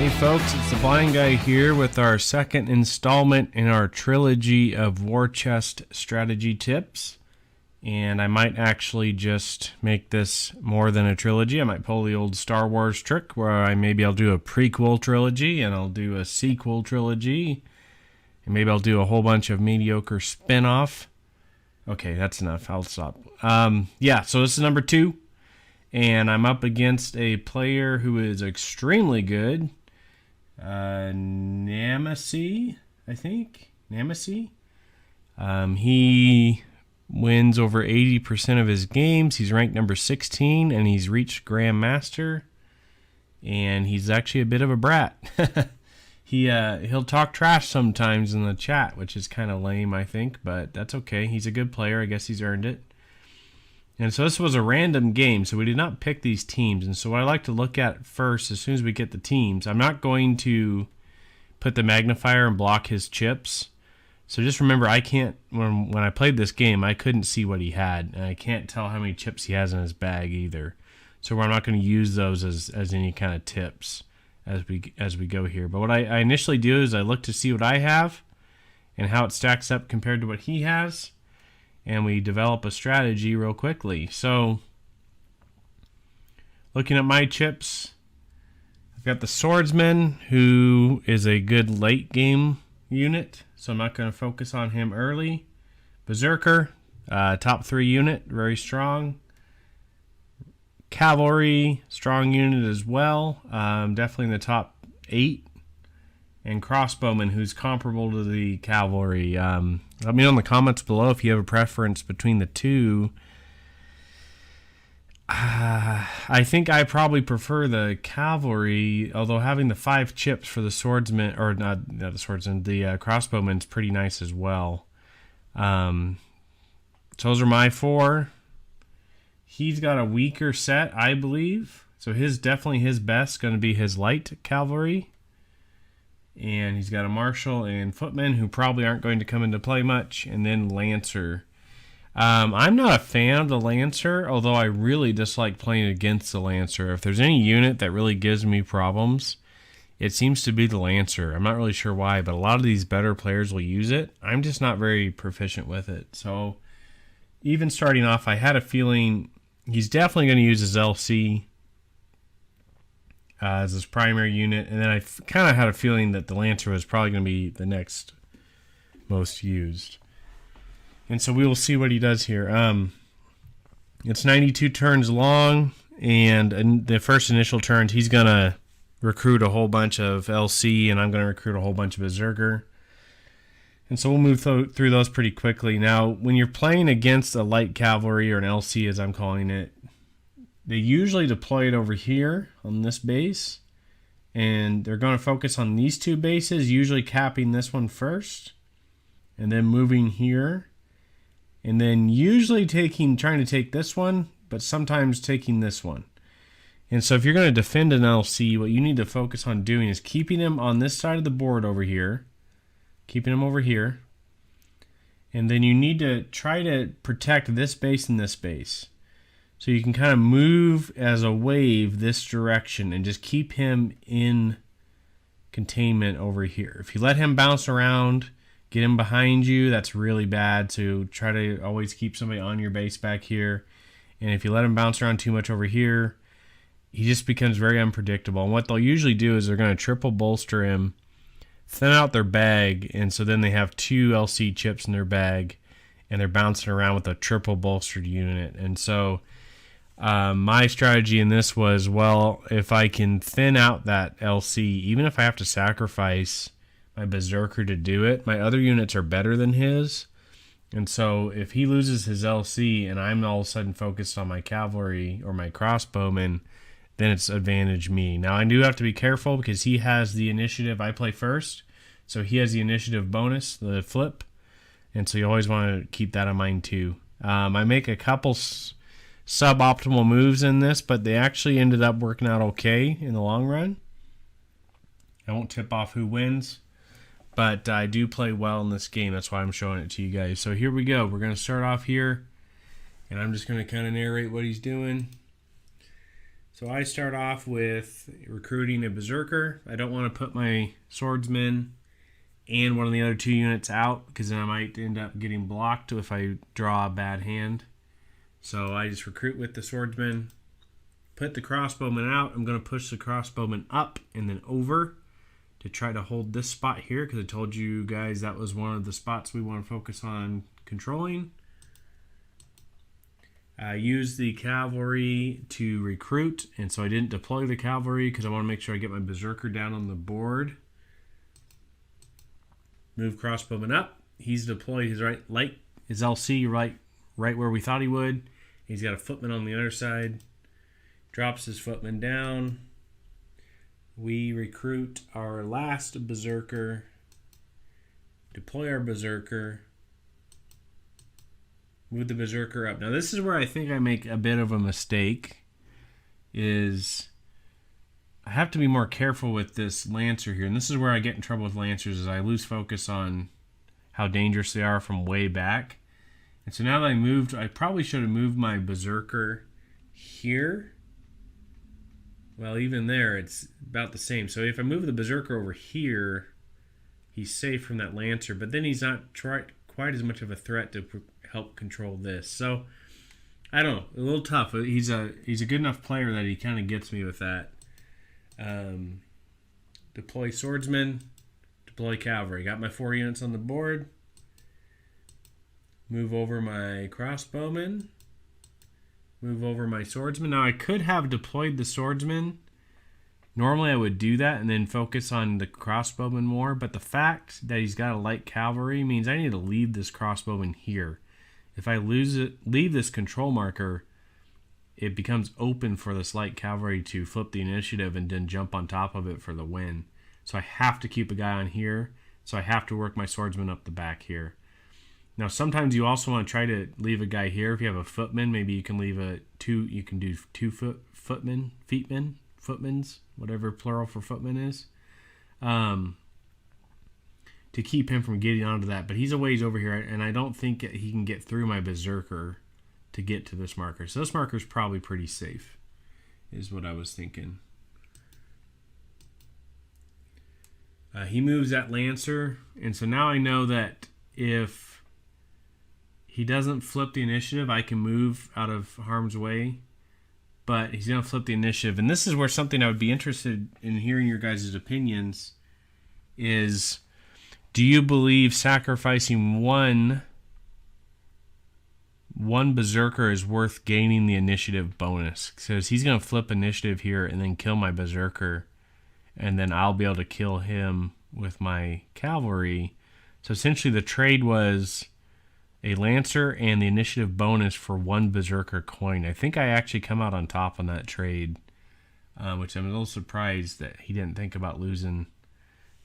Hey folks, it's the Blind Guy here with our second installment in our trilogy of war chest strategy tips. And I might actually just make this more than a trilogy. I might pull the old Star Wars trick where I'll do a prequel trilogy and I'll do a sequel trilogy. And maybe I'll do a whole bunch of mediocre spin-off. Okay, that's enough. I'll stop. So this is number 2. And I'm up against a player who is extremely good. Nemesis, I think. Nemesis. He wins over 80% of his games. He's ranked number 16, and he's reached Grandmaster. And he's actually a bit of a brat. He'll talk trash sometimes in the chat, which is kind of lame, I think, but that's okay. He's a good player. I guess he's earned it. And so this was a random game, so we did not pick these teams. And so what I like to look at first, as soon as we get the teams, I'm not going to put the magnifier and block his chips. So just remember, I can't, when I played this game, I couldn't see what he had. And I can't tell how many chips he has in his bag either. So I'm not going to use those as any kind of tips as we go here. But what I initially do is I look to see what I have and how it stacks up compared to what he has. And we develop a strategy real quickly. So, looking at my chips, I've got the Swordsman, who is a good late game unit. So I'm not going to focus on him early. Berserker, top 3 unit, very strong. Cavalry, strong unit as well. Definitely in the top 8. And Crossbowman, who's comparable to the Cavalry. Let me know in the comments below if you have a preference between the two. I think I probably prefer the Cavalry, although having the 5 chips for the Swordsman, or not the Swordsman, the Crossbowman's pretty nice as well. So those are my 4. He's got a weaker set, I believe. So definitely his best going to be his light Cavalry. And he's got a Marshal and Footman who probably aren't going to come into play much. And then Lancer. I'm not a fan of the Lancer, although I really dislike playing against the Lancer. If there's any unit that really gives me problems, it seems to be the Lancer. I'm not really sure why, but a lot of these better players will use it. I'm just not very proficient with it. So even starting off, I had a feeling he's definitely going to use his LC as his primary unit, and then I kind of had a feeling that the Lancer was probably going to be the next most used. And so we will see what he does here. It's 92 turns long, and in the first initial turns, he's going to recruit a whole bunch of LC, and I'm going to recruit a whole bunch of Berserker. And so we'll move through those pretty quickly. Now, when you're playing against a light cavalry, or an LC as I'm calling it, they usually deploy it over here on this base, and they're going to focus on these 2 bases, usually capping this one first, and then moving here, and then usually trying to take this one, but sometimes taking this one. And so if you're going to defend an LC, what you need to focus on doing is keeping him on this side of the board over here, keeping him over here, and then you need to try to protect this base and this base. So you can kind of move as a wave this direction and just keep him in containment over here. If you let him bounce around, get him behind you, that's really bad. So try to always keep somebody on your base back here. And if you let him bounce around too much over here, he just becomes very unpredictable. And what they'll usually do is they're going to triple bolster him, thin out their bag, and so then they have 2 LC chips in their bag, and they're bouncing around with a triple bolstered unit. And so my strategy in this was, well, if I can thin out that LC, even if I have to sacrifice my Berserker to do it, my other units are better than his. And so if he loses his LC and I'm all of a sudden focused on my cavalry or my crossbowmen, then it's advantage me. Now I do have to be careful because he has the initiative. I play first, so he has the initiative bonus, the flip. And so you always want to keep that in mind too. I make a couple suboptimal moves in this, but they actually ended up working out okay in the long run. I won't tip off who wins, but I do play well in this game. That's why I'm showing it to you guys. So here we go. We're going to start off here, and I'm just going to kind of narrate what he's doing. So I start off with recruiting a Berserker. I don't want to put my swordsman and one of the other 2 units out, because then I might end up getting blocked if I draw a bad hand. So I just recruit with the swordsman, put the crossbowman out. I'm going to push the crossbowman up and then over to try to hold this spot here, because I told you guys that was one of the spots we want to focus on controlling. I used the cavalry to recruit, and so I didn't deploy the cavalry because I want to make sure I get my Berserker down on the board. Move crossbowman up. He's deployed his his LC right where we thought he would. He's got a footman on the other side. Drops his footman down. We recruit our last Berserker. Deploy our Berserker. Move the Berserker up. Now this is where I think I make a bit of a mistake. Is I have to be more careful with this Lancer here. And this is where I get in trouble with Lancers, is I lose focus on how dangerous they are from way back. And so now that I moved, I probably should have moved my Berserker here. Well, even there, it's about the same. So if I move the Berserker over here, he's safe from that Lancer. But then he's not quite as much of a threat to help control this. So I don't know, a little tough. He's a good enough player that he kind of gets me with that. Deploy swordsman, deploy cavalry. Got my 4 units on the board. Move over my crossbowman. Move over my swordsman. Now I could have deployed the swordsman. Normally I would do that and then focus on the crossbowman more, but the fact that he's got a light cavalry means I need to leave this crossbowman here. If I leave this control marker, it becomes open for this light cavalry to flip the initiative and then jump on top of it for the win. So I have to keep a guy on here, so I have to work my swordsman up the back here. Now sometimes you also want to try to leave a guy here. If you have a footman, maybe you can leave you can do 2 footmans, whatever plural for footman is, to keep him from getting onto that. But he's a ways over here, and I don't think he can get through my Berserker to get to this marker. So this marker is probably pretty safe, is what I was thinking. He moves that Lancer, and so now I know that if he doesn't flip the initiative, I can move out of harm's way. But he's going to flip the initiative. And this is where something I would be interested in hearing your guys' opinions is, do you believe sacrificing one Berserker is worth gaining the initiative bonus? Because he's going to flip initiative here and then kill my Berserker, and then I'll be able to kill him with my cavalry. So essentially the trade was a Lancer and the initiative bonus for 1 Berserker coin. I think I actually come out on top on that trade, which I'm a little surprised that he didn't think about losing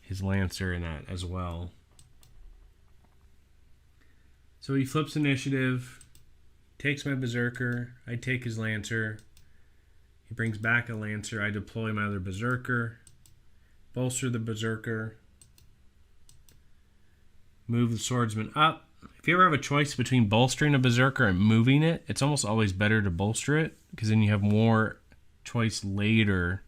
his Lancer in that as well. So he flips initiative, takes my Berserker, I take his Lancer, he brings back a Lancer, I deploy my other Berserker, bolster the Berserker, move the swordsman up. If you ever have a choice between bolstering a Berserker and moving it, it's almost always better to bolster it, because then you have more choice later.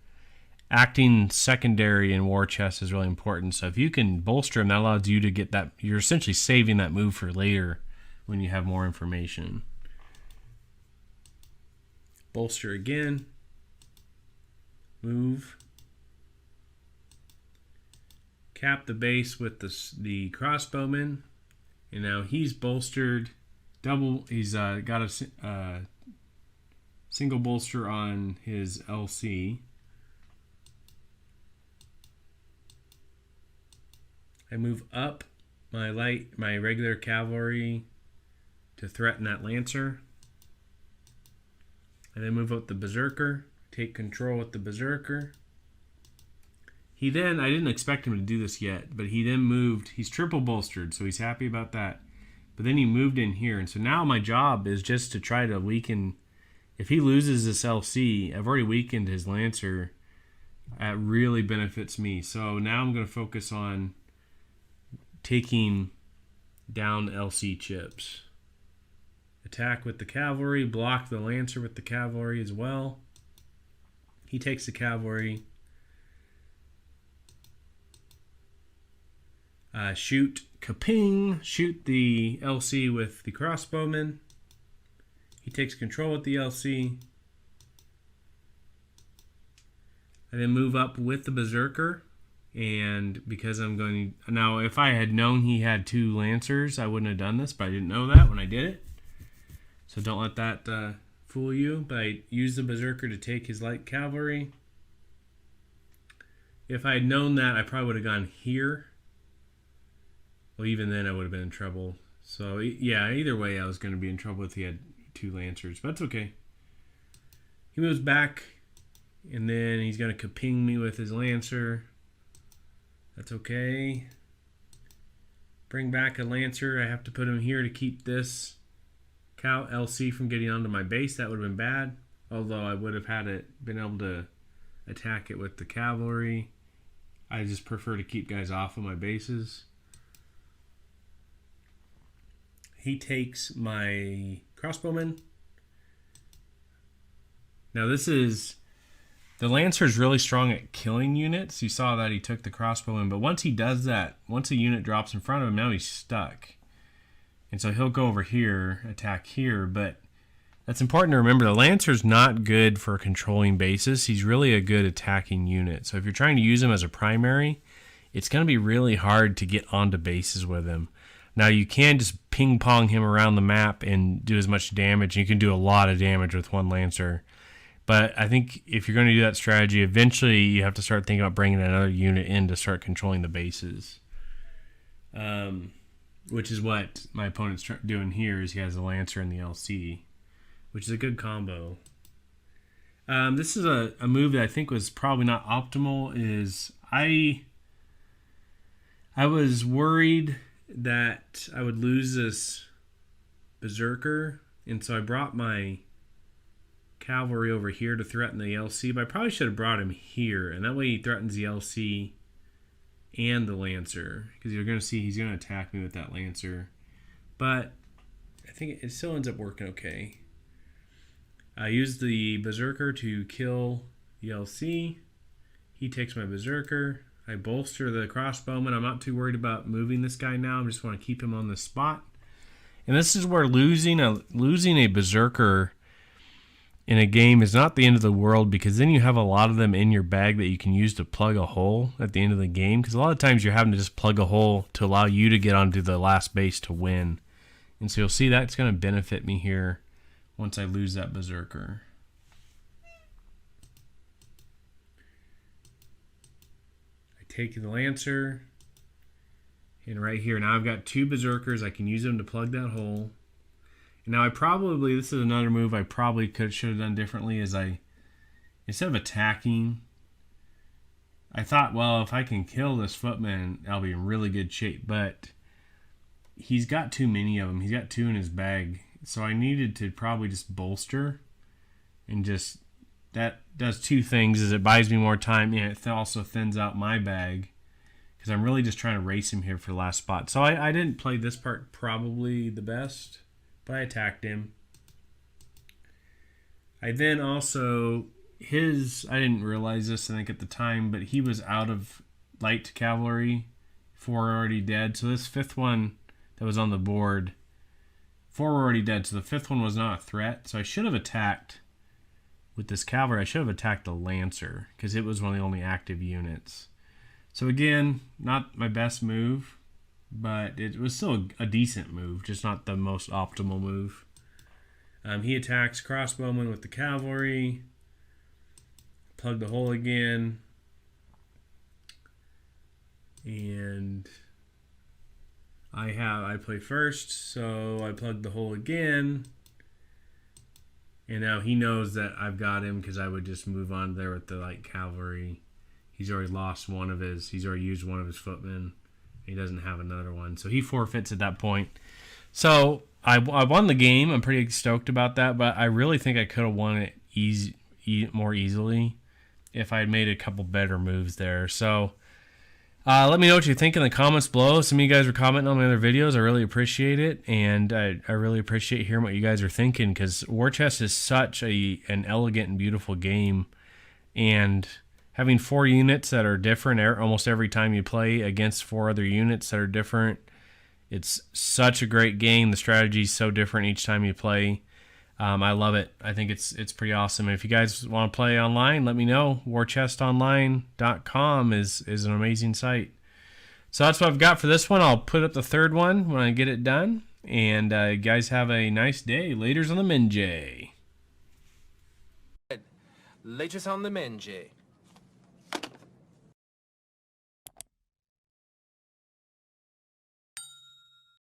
Acting secondary in war chess is really important. So if you can bolster him, that allows you to get that. You're essentially saving that move for later when you have more information. Bolster again. Move. Cap the base with the crossbowman. And now he's bolstered double. He's got a single bolster on his LC. I move up my regular cavalry to threaten that Lancer. I then move up the Berserker, take control with the Berserker. I didn't expect him to do this yet, but he then moved. He's triple bolstered, so he's happy about that. But then he moved in here, and so now my job is just to try to weaken. If he loses this LC, I've already weakened his Lancer. That really benefits me. So now I'm going to focus on taking down LC chips. Attack with the cavalry, block the Lancer with the cavalry as well. He takes the cavalry. Shoot kaping. Shoot the LC with the crossbowman. He takes control with the LC. I then move up with the Berserker. And because I'm going to... Now, if I had known he had 2 Lancers, I wouldn't have done this, but I didn't know that when I did it. So don't let that fool you. But I used the Berserker to take his light cavalry. If I had known that, I probably would have gone here. Well, even then, I would have been in trouble. So, yeah, either way, I was going to be in trouble if he had 2 Lancers. But that's okay. He moves back, and then he's going to kaping me with his Lancer. That's okay. Bring back a Lancer. I have to put him here to keep this cow LC from getting onto my base. That would have been bad. Although I would have been able to attack it with the cavalry. I just prefer to keep guys off of my bases. He takes my crossbowman. Now this is... The Lancer is really strong at killing units. You saw that he took the crossbowman, but once he does that, once a unit drops in front of him, now he's stuck. And so he'll go over here, attack here, but that's important to remember. The Lancer's not good for controlling bases. He's really a good attacking unit. So if you're trying to use him as a primary, it's going to be really hard to get onto bases with him. Now you can just ping-pong him around the map and do as much damage. You can do a lot of damage with one Lancer. But I think if you're going to do that strategy, eventually you have to start thinking about bringing another unit in to start controlling the bases. Which is what my opponent's doing here, is he has the Lancer and the LC, which is a good combo. This is a move that I think was probably not optimal. I was worried that I would lose this Berserker, and so I brought my cavalry over here to threaten the LC, but I probably should have brought him here, and that way he threatens the LC and the Lancer, because you're going to see he's going to attack me with that Lancer. But I think it still ends up working okay. I use the Berserker to kill the LC. He takes my Berserker. I bolster the crossbowman. I'm not too worried about moving this guy now. I just want to keep him on the spot. And this is where losing a Berserker in a game is not the end of the world, because then you have a lot of them in your bag that you can use to plug a hole at the end of the game, because a lot of times you're having to just plug a hole to allow you to get onto the last base to win. And so you'll see that's going to benefit me here once I lose that Berserker. I take the Lancer, and right here now I've got 2 Berserkers. I can use them to plug that hole. Now this is another move I probably should have done differently, is instead of attacking, I thought, well, if I can kill this footman, I'll be in really good shape. But he's got too many of them. He's got 2 in his bag. So I needed to probably just bolster, and that does 2 things, is it buys me more time, and it also thins out my bag, because I'm really just trying to race him here for the last spot. So I didn't play this part probably the best, but I attacked him. I then also, I didn't realize this, I think, at the time, but he was out of light cavalry, 4 already dead. So this 5th one that was on the board, 4 were already dead, so the 5th one was not a threat. So I should have attacked, with this cavalry, I should have attacked the Lancer, because it was one of the only active units. So again, not my best move, but it was still a decent move, just not the most optimal move. He attacks crossbowman with the cavalry. Plug the hole again. And I play first, so I plug the hole again. And now he knows that I've got him, because I would just move on there with the light cavalry. He's already he's already used one of his footmen. He doesn't have another one, so he forfeits at that point. So I won the game. I'm pretty stoked about that, but I really think I could have won it more easily if I had made a couple better moves there. So let me know what you think in the comments below. Some of you guys were commenting on my other videos. I really appreciate it, and I really appreciate hearing what you guys are thinking, because War Chest is such an elegant and beautiful game. and having 4 units that are different almost every time you play against 4 other units that are different. It's such a great game. The strategy is so different each time you play. I love it. I think it's pretty awesome. If you guys want to play online, let me know. warchestonline.com is an amazing site. So that's what I've got for this one. I'll put up the third one when I get it done. And you guys have a nice day. Laters on the Minjay. Laters on the Minjay.